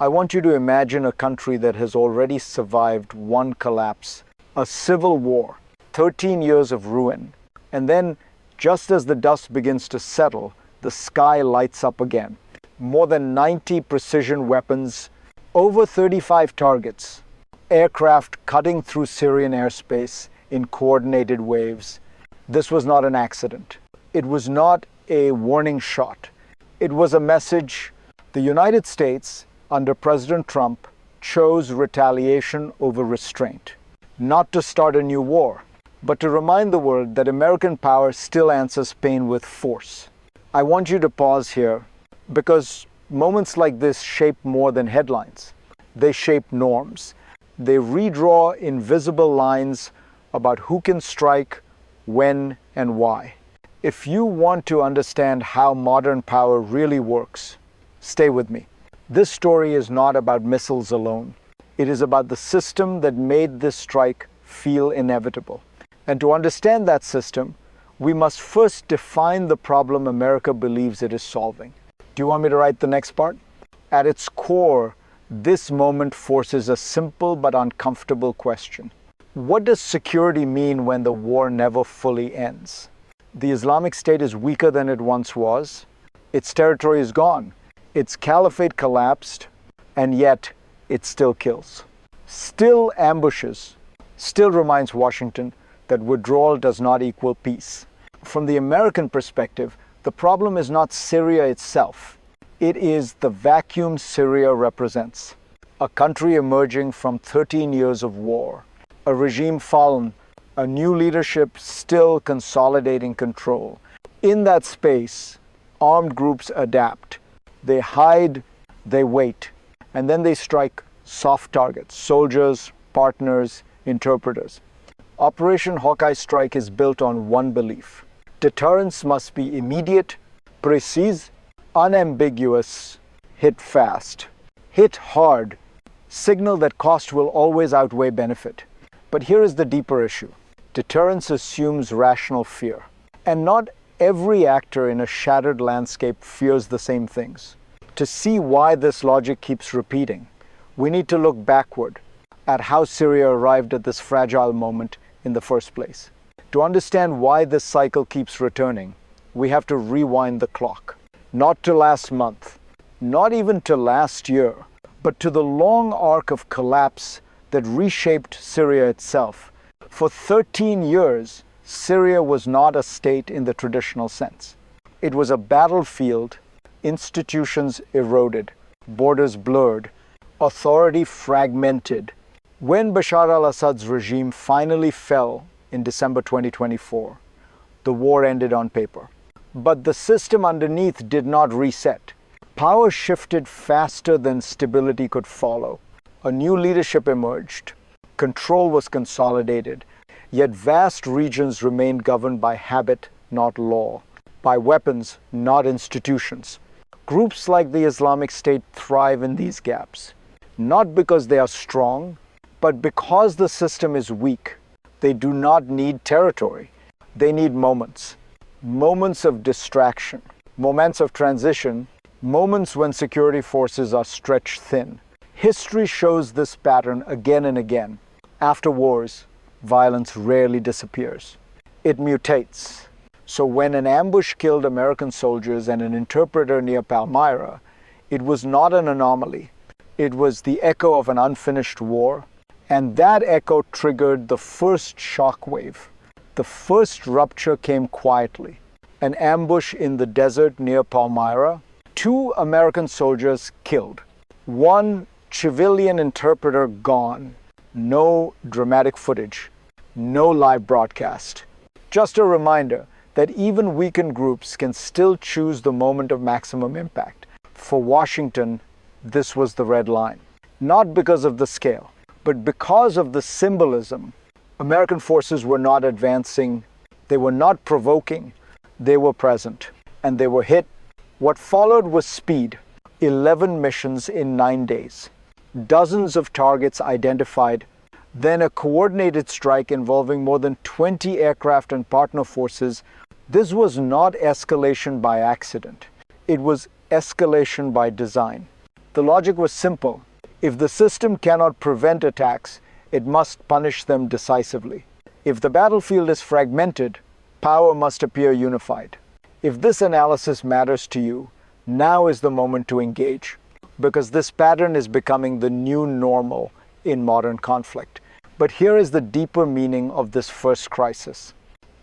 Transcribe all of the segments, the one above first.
I want you to imagine a country that has already survived one collapse, a civil war, 13 years of ruin, and then, just as the dust begins to settle, the sky lights up again. More than 90 precision weapons, over 35 targets, aircraft cutting through Syrian airspace in coordinated waves. This was not an accident. It was not a warning shot. It was a message. The United States, under President Trump, chose retaliation over restraint, not to start a new war, but to remind the world that American power still answers pain with force. I want you to pause here because moments like this shape more than headlines. They shape norms. They redraw invisible lines about who can strike, when, and why. If you want to understand how modern power really works, stay with me. This story is not about missiles alone. It is about the system that made this strike feel inevitable. And to understand that system, we must first define the problem America believes it is solving. Do you want me to write the next part? At its core, this moment forces a simple but uncomfortable question. What does security mean when the war never fully ends? The Islamic State is weaker than it once was. Its territory is gone. Its caliphate collapsed, and yet it still kills. Still ambushes. Still reminds Washington that withdrawal does not equal peace. From the American perspective, the problem is not Syria itself. It is the vacuum Syria represents. A country emerging from 13 years of war. A regime fallen. A new leadership still consolidating control. In that space, armed groups adapt. They hide, they wait, and then they strike soft targets, soldiers, partners, interpreters. Operation Hawkeye Strike is built on one belief. Deterrence must be immediate, precise, unambiguous, hit fast, hit hard, signal that cost will always outweigh benefit. But here is the deeper issue. Deterrence assumes rational fear. And not every actor in a shattered landscape fears the same things. To see why this logic keeps repeating, we need to look backward at how Syria arrived at this fragile moment in the first place. To understand why this cycle keeps returning, we have to rewind the clock. Not to last month, not even to last year, but to the long arc of collapse that reshaped Syria itself. For 13 years, Syria was not a state in the traditional sense. It was a battlefield, institutions eroded, borders blurred, authority fragmented. When Bashar al-Assad's regime finally fell in December 2024, the war ended on paper. But the system underneath did not reset. Power shifted faster than stability could follow. A new leadership emerged. Control was consolidated. Yet vast regions remained governed by habit, not law, by weapons, not institutions. Groups like the Islamic State thrive in these gaps, not because they are strong, but because the system is weak. They do not need territory. They need moments. Moments of distraction, moments of transition, moments when security forces are stretched thin. History shows this pattern again and again. After wars, violence rarely disappears. It mutates. So when an ambush killed American soldiers and an interpreter near Palmyra, it was not an anomaly. It was the echo of an unfinished war, and that echo triggered the first shockwave. The first rupture came quietly. An ambush in the desert near Palmyra, 2 American soldiers killed, 1 civilian interpreter gone. No dramatic footage, no live broadcast. Just a reminder that even weakened groups can still choose the moment of maximum impact. For Washington, this was the red line. Not because of the scale, but because of the symbolism. American forces were not advancing, they were not provoking, they were present, and they were hit. What followed was speed. 11 missions in 9 days. Dozens of targets identified, then a coordinated strike involving more than 20 aircraft and partner forces. This was not escalation by accident. It was escalation by design. The logic was simple. If the system cannot prevent attacks, it must punish them decisively. If the battlefield is fragmented, power must appear unified. If this analysis matters to you, now is the moment to engage, because this pattern is becoming the new normal in modern conflict. But here is the deeper meaning of this first crisis.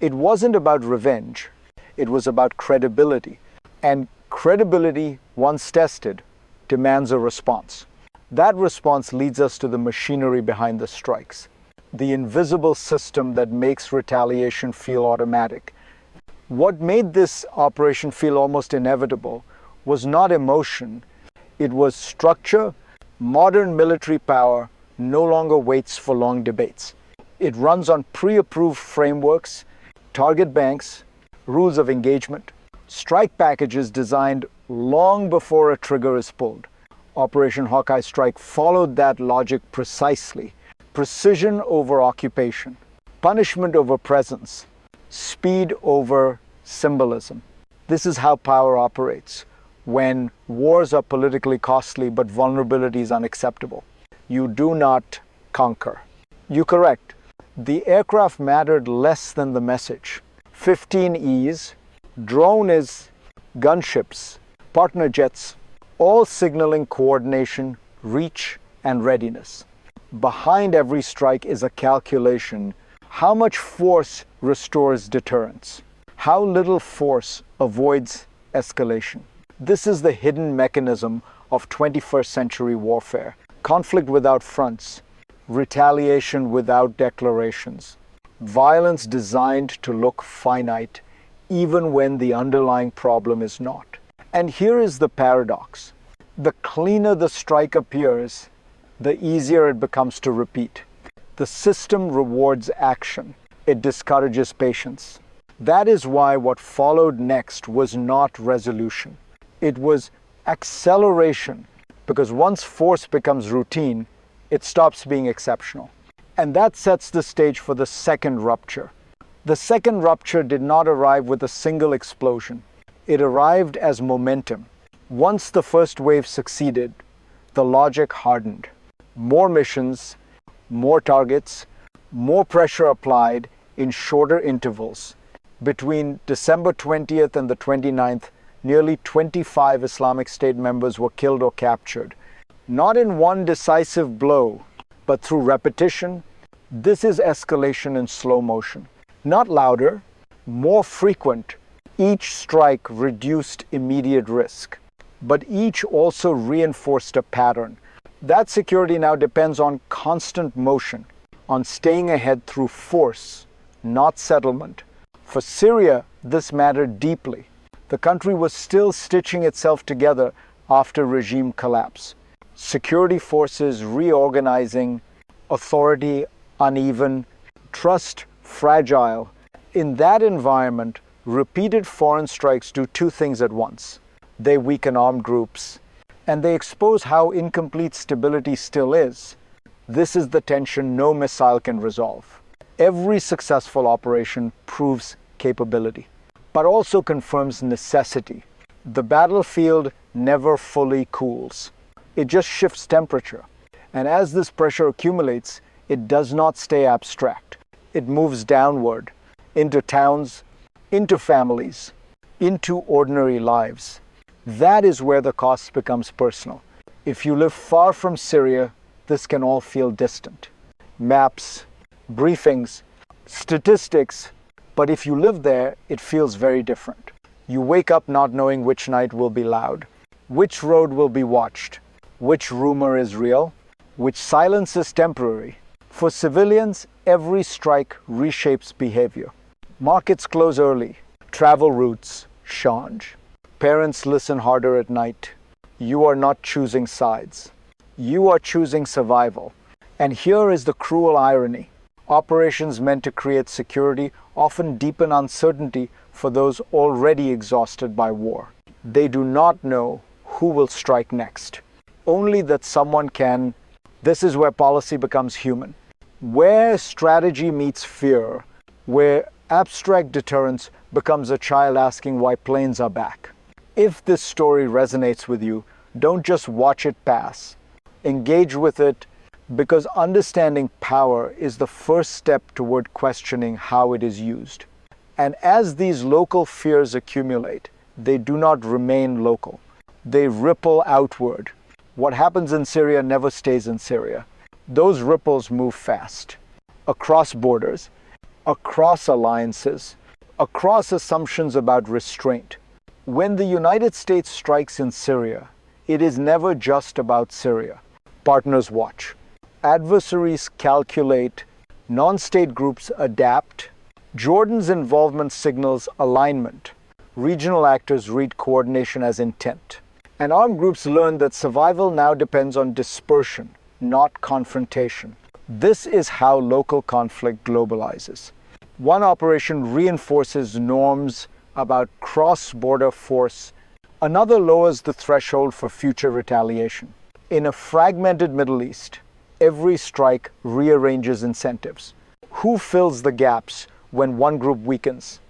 It wasn't about revenge, it was about credibility. And credibility, once tested, demands a response. That response leads us to the machinery behind the strikes, the invisible system that makes retaliation feel automatic. What made this operation feel almost inevitable was not emotion, it was structure. Modern military power no longer waits for long debates. It runs on pre-approved frameworks, target banks, rules of engagement, strike packages designed long before a trigger is pulled. Operation Hawkeye Strike followed that logic precisely. Precision over occupation, punishment over presence, speed over symbolism. This is how power operates when wars are politically costly but vulnerability is unacceptable. You do not conquer. You correct. The aircraft mattered less than the message. 15 Es, drone is gunships, partner jets, all signaling coordination, reach, and readiness. Behind every strike is a calculation. How much force restores deterrence? How little force avoids escalation? This is the hidden mechanism of 21st century warfare. Conflict without fronts, retaliation without declarations, violence designed to look finite even when the underlying problem is not. And here is the paradox. The cleaner the strike appears, the easier it becomes to repeat. The system rewards action. It discourages patience. That is why what followed next was not resolution. It was acceleration, because once force becomes routine, it stops being exceptional. And that sets the stage for the second rupture. The second rupture did not arrive with a single explosion. It arrived as momentum. Once the first wave succeeded, the logic hardened. More missions, more targets, more pressure applied in shorter intervals. Between December 20th and the 29th, nearly 25 Islamic State members were killed or captured. Not in one decisive blow, but through repetition. This is escalation in slow motion. Not louder, more frequent. Each strike reduced immediate risk, but each also reinforced a pattern. That security now depends on constant motion, on staying ahead through force, not settlement. For Syria, this mattered deeply. The country was still stitching itself together after regime collapse. Security forces reorganizing, authority uneven, trust fragile. In that environment, repeated foreign strikes do two things at once. They weaken armed groups, and they expose how incomplete stability still is. This is the tension no missile can resolve. Every successful operation proves capability, but also confirms necessity. The battlefield never fully cools. It just shifts temperature. And as this pressure accumulates, it does not stay abstract. It moves downward, into towns, into families, into ordinary lives. That is where the cost becomes personal. If you live far from Syria, this can all feel distant. Maps, briefings, statistics, but if you live there, it feels very different. You wake up not knowing which night will be loud, which road will be watched, which rumor is real, which silence is temporary. For civilians, every strike reshapes behavior. Markets close early, travel routes change. Parents listen harder at night. You are not choosing sides. You are choosing survival. And here is the cruel irony. Operations meant to create security often deepen uncertainty for those already exhausted by war. They do not know who will strike next. Only that someone can. This is where policy becomes human. Where strategy meets fear, where abstract deterrence becomes a child asking why planes are back. If this story resonates with you, Don't just watch it pass. Engage with it, because understanding power is the first step toward questioning how it is used. And as these local fears accumulate, they do not remain local. They ripple outward. What happens in Syria never stays in Syria. Those ripples move fast, across borders, across alliances, across assumptions about restraint. When the United States strikes in Syria, it is never just about Syria. Partners watch. Adversaries calculate. Non-state groups adapt. Jordan's involvement signals alignment. Regional actors read coordination as intent. And armed groups learn that survival now depends on dispersion, not confrontation. This is how local conflict globalizes. One operation reinforces norms about cross-border force. Another lowers the threshold for future retaliation. In a fragmented Middle East, every strike rearranges incentives. Who fills the gaps when one group weakens?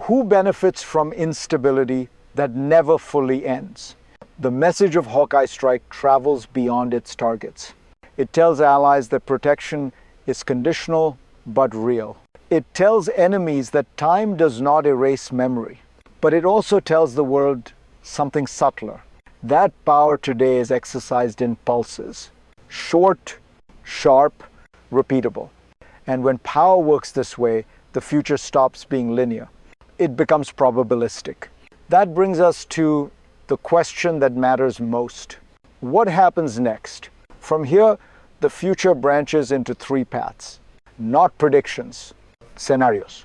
Who benefits from instability that never fully ends? The message of Hawkeye Strike travels beyond its targets. It tells allies that protection is conditional but real. It tells enemies that time does not erase memory. But it also tells the world something subtler. That power today is exercised in pulses. Short, sharp, repeatable. And when power works this way, the future stops being linear. It becomes probabilistic. That brings us to the question that matters most. What happens next? From here, the future branches into three paths, not predictions, scenarios.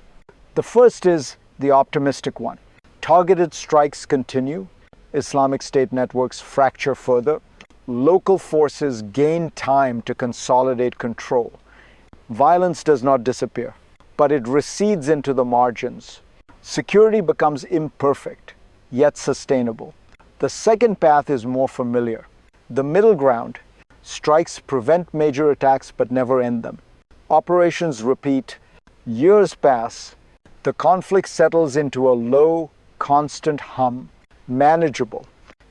The first is the optimistic one. Targeted strikes continue. Islamic State networks fracture further. Local forces gain time to consolidate control. Violence does not disappear, but it recedes into the margins. Security becomes imperfect, yet sustainable. The second path is more familiar. The middle ground. Strikes prevent major attacks but never end them. Operations repeat. Years pass. The conflict settles into a low, constant hum, manageable,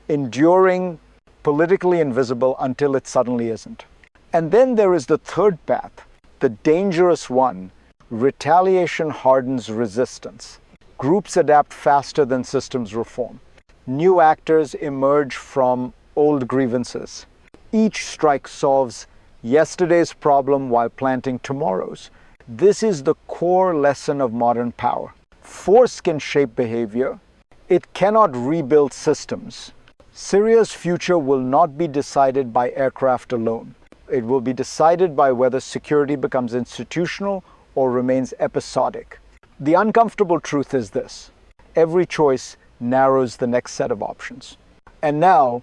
enduring, politically invisible until it suddenly isn't. And then there is the third path, the dangerous one. Retaliation hardens resistance. Groups adapt faster than systems reform. New actors emerge from old grievances. Each strike solves yesterday's problem while planting tomorrow's. This is the core lesson of modern power. Force can shape behavior. It cannot rebuild systems. Syria's future will not be decided by aircraft alone. It will be decided by whether security becomes institutional or remains episodic. The uncomfortable truth is this: every choice narrows the next set of options. And now,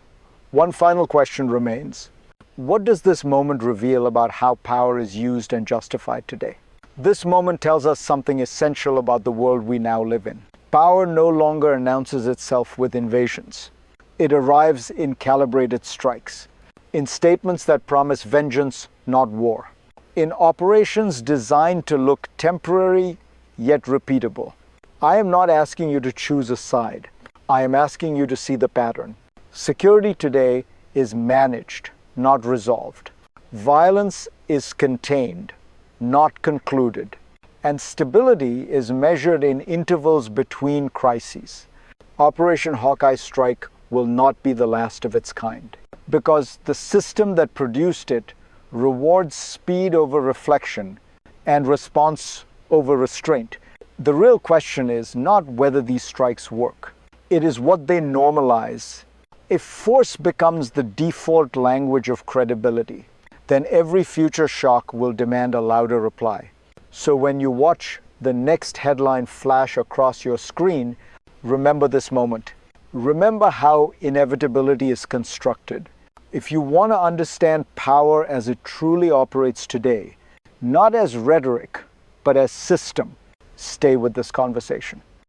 one final question remains. What does this moment reveal about how power is used and justified today? This moment tells us something essential about the world we now live in. Power no longer announces itself with invasions. It arrives in calibrated strikes, in statements that promise vengeance, not war, in operations designed to look temporary yet repeatable. I am not asking you to choose a side. I am asking you to see the pattern. Security today is managed, not resolved. Violence is contained, not concluded. And stability is measured in intervals between crises. Operation Hawkeye Strike will not be the last of its kind, because the system that produced it rewards speed over reflection and response over restraint. The real question is not whether these strikes work. It is what they normalize. If force becomes the default language of credibility, then every future shock will demand a louder reply. So when you watch the next headline flash across your screen, remember this moment. Remember how inevitability is constructed. If you want to understand power as it truly operates today, not as rhetoric, but as system, stay with this conversation.